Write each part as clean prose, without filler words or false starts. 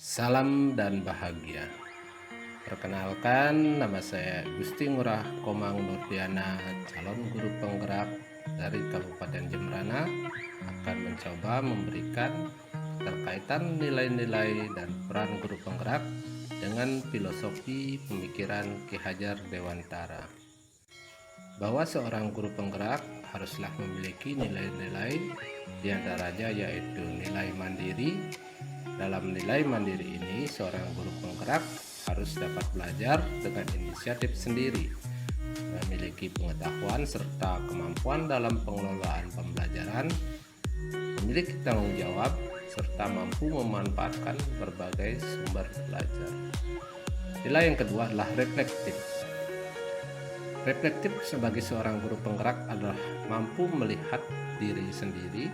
Salam dan bahagia. Perkenalkan, nama saya Gusti Ngurah Komang Nurdiana, calon guru penggerak dari Kabupaten Jembrana, akan mencoba memberikan terkaitan nilai-nilai dan peran guru penggerak dengan filosofi pemikiran Ki Hajar Dewantara. Bahwa seorang guru penggerak haruslah memiliki nilai-nilai, diantaranya yaitu nilai mandiri. Dalam nilai mandiri ini, seorang guru penggerak harus dapat belajar dengan inisiatif sendiri, memiliki pengetahuan serta kemampuan dalam pengelolaan pembelajaran, memiliki tanggung jawab, serta mampu memanfaatkan berbagai sumber belajar. Nilai yang kedua adalah reflektif. Reflektif sebagai seorang guru penggerak adalah mampu melihat diri sendiri,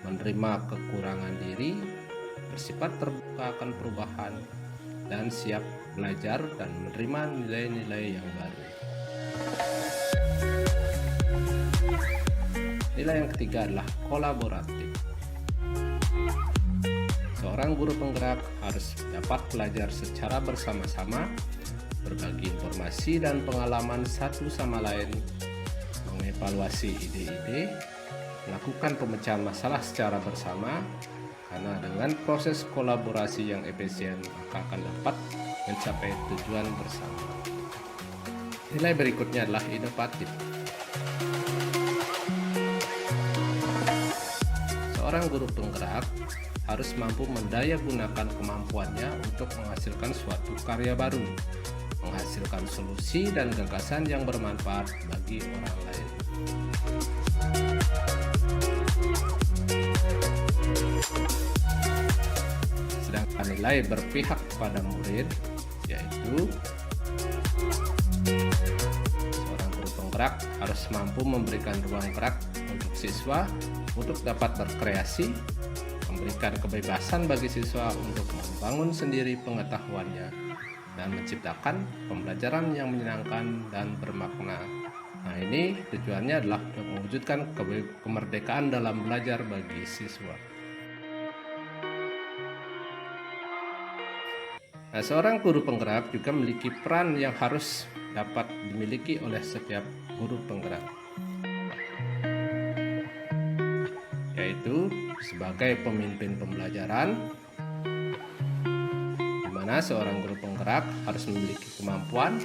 menerima kekurangan diri, bersifat terbuka akan perubahan, dan siap belajar dan menerima nilai-nilai yang baru. Nilai yang ketiga adalah kolaboratif. Seorang guru penggerak harus dapat belajar secara bersama-sama, berbagi informasi dan pengalaman satu sama lain, mengevaluasi ide-ide, melakukan pemecahan masalah secara bersama, karena dengan proses kolaborasi yang efisien maka akan dapat mencapai tujuan bersama. Nilai berikutnya adalah inovatif. Seorang guru penggerak harus mampu mendayagunakan kemampuannya untuk menghasilkan suatu karya baru, menghasilkan solusi dan gagasan yang bermanfaat bagi orang lain. Sedangkan nilai berpihak pada murid, yaitu seorang guru penggerak harus mampu memberikan ruang gerak untuk siswa untuk dapat berkreasi, memberikan kebebasan bagi siswa untuk membangun sendiri pengetahuannya, dan menciptakan pembelajaran yang menyenangkan dan bermakna. Nah, ini tujuannya adalah untuk mewujudkan kemerdekaan dalam belajar bagi siswa. Nah, seorang guru penggerak juga memiliki peran yang harus dapat dimiliki oleh setiap guru penggerak, yaitu sebagai pemimpin pembelajaran, di mana seorang guru penggerak harus memiliki kemampuan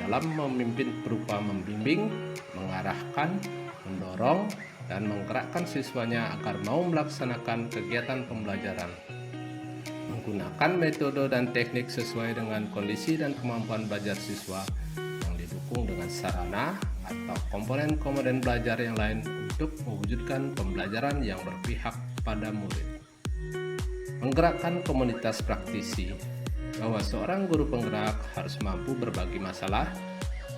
dalam memimpin berupa membimbing, mengarahkan, mendorong, dan menggerakkan siswanya agar mau melaksanakan kegiatan pembelajaran, menggunakan metode dan teknik sesuai dengan kondisi dan kemampuan belajar siswa yang didukung dengan sarana atau komponen-komponen belajar yang lain untuk mewujudkan pembelajaran yang berpihak pada murid. Menggerakkan komunitas praktisi, bahwa seorang guru penggerak harus mampu berbagi masalah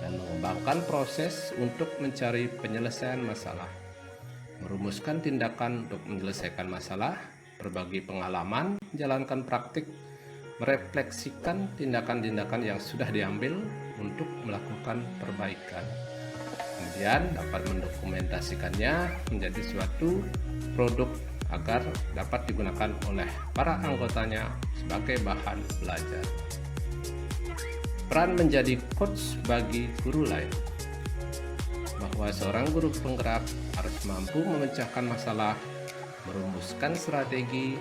dan mengembangkan proses untuk mencari penyelesaian masalah, merumuskan tindakan untuk menyelesaikan masalah, berbagi pengalaman, menjalankan praktik, merefleksikan tindakan-tindakan yang sudah diambil untuk melakukan perbaikan. Kemudian dapat mendokumentasikannya menjadi suatu produk agar dapat digunakan oleh para anggotanya sebagai bahan belajar. Peran menjadi coach bagi guru lain, bahwa seorang guru penggerak harus mampu memecahkan masalah, merumuskan strategi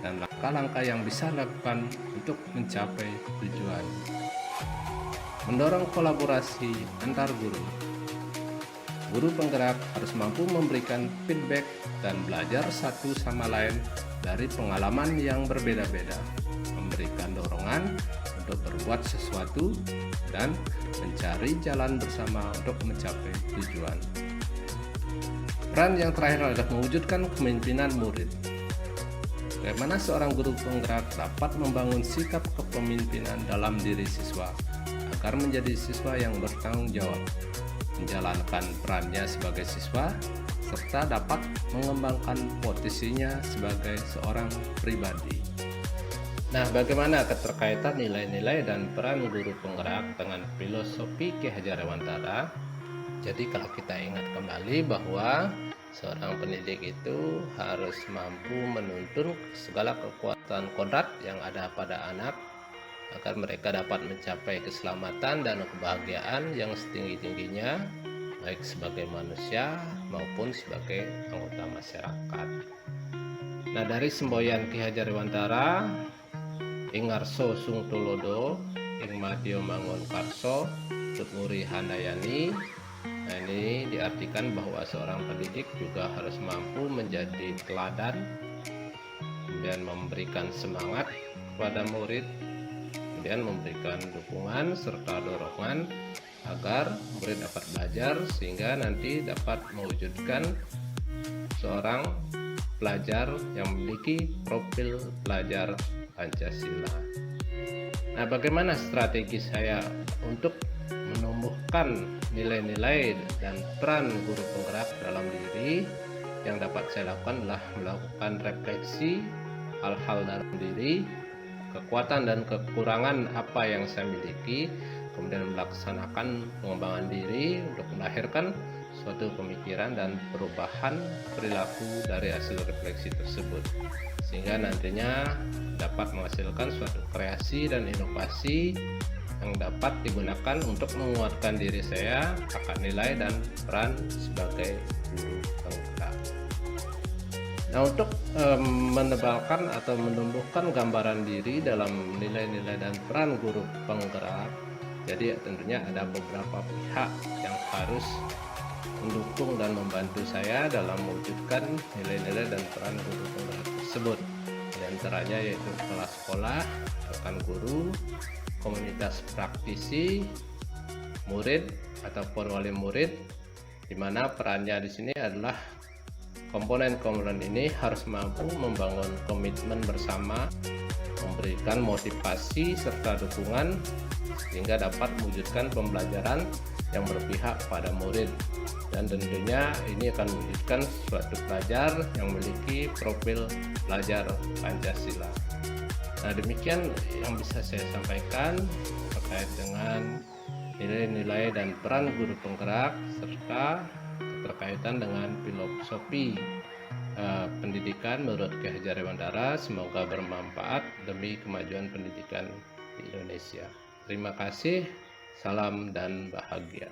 dan langkah-langkah yang bisa dilakukan untuk mencapai tujuan. Mendorong kolaborasi antar guru. Guru penggerak harus mampu memberikan feedback dan belajar satu sama lain dari pengalaman yang berbeda-beda, memberikan dorongan untuk berbuat sesuatu, dan mencari jalan bersama untuk mencapai tujuan. Peran yang terakhir adalah mewujudkan kepemimpinan murid. Bagaimana seorang guru penggerak dapat membangun sikap kepemimpinan dalam diri siswa agar menjadi siswa yang bertanggung jawab, menjalankan perannya sebagai siswa, serta dapat mengembangkan posisinya sebagai seorang pribadi. Nah, bagaimana keterkaitan nilai-nilai dan peran guru penggerak dengan filosofi Ki Hajar Dewantara? Jadi kalau kita ingat kembali bahwa Seorang pendidik itu harus mampu menuntun segala kekuatan kodrat yang ada pada anak agar mereka dapat mencapai keselamatan dan kebahagiaan yang setinggi-tingginya, baik sebagai manusia maupun sebagai anggota masyarakat. Nah, dari semboyan Ki Hajar Dewantara, ing ngarso sung tulodo, ing madya mangun karso, tuturi handayani. Nah, ini diartikan bahwa seorang pendidik juga harus mampu menjadi teladan, kemudian memberikan semangat kepada murid, kemudian memberikan dukungan serta dorongan agar murid dapat belajar sehingga nanti dapat mewujudkan seorang pelajar yang memiliki profil pelajar Pancasila. Nah, bagaimana strategi saya untuk menumbuhkan nilai-nilai dan peran guru penggerak dalam diri? Yang dapat saya lakukan adalah melakukan refleksi hal-hal dalam diri, kekuatan dan kekurangan apa yang saya miliki, kemudian melaksanakan pengembangan diri untuk melahirkan suatu pemikiran dan perubahan perilaku dari hasil refleksi tersebut, sehingga nantinya dapat menghasilkan suatu kreasi dan inovasi yang dapat digunakan untuk menguatkan diri saya akan nilai dan peran sebagai guru penggerak. Nah, untuk menebalkan atau menumbuhkan gambaran diri dalam nilai-nilai dan peran guru penggerak, jadi tentunya ada beberapa pihak yang harus mendukung dan membantu saya dalam mewujudkan nilai-nilai dan peran guru penggerak tersebut. Di antaranya yaitu kepala sekolah, rekan guru, komunitas praktisi, murid ataupun wali murid, di mana perannya di sini adalah komponen-komponen ini harus mampu membangun komitmen bersama, memberikan motivasi serta dukungan sehingga dapat mewujudkan pembelajaran yang berpihak pada murid, dan tentunya ini akan mewujudkan suatu pelajar yang memiliki profil pelajar Pancasila. Nah, demikian yang bisa saya sampaikan terkait dengan nilai-nilai dan peran guru penggerak serta keterkaitan dengan filosofi pendidikan menurut Ki Hajar Dewantara. Semoga bermanfaat demi kemajuan pendidikan di Indonesia. Terima kasih, salam dan bahagia.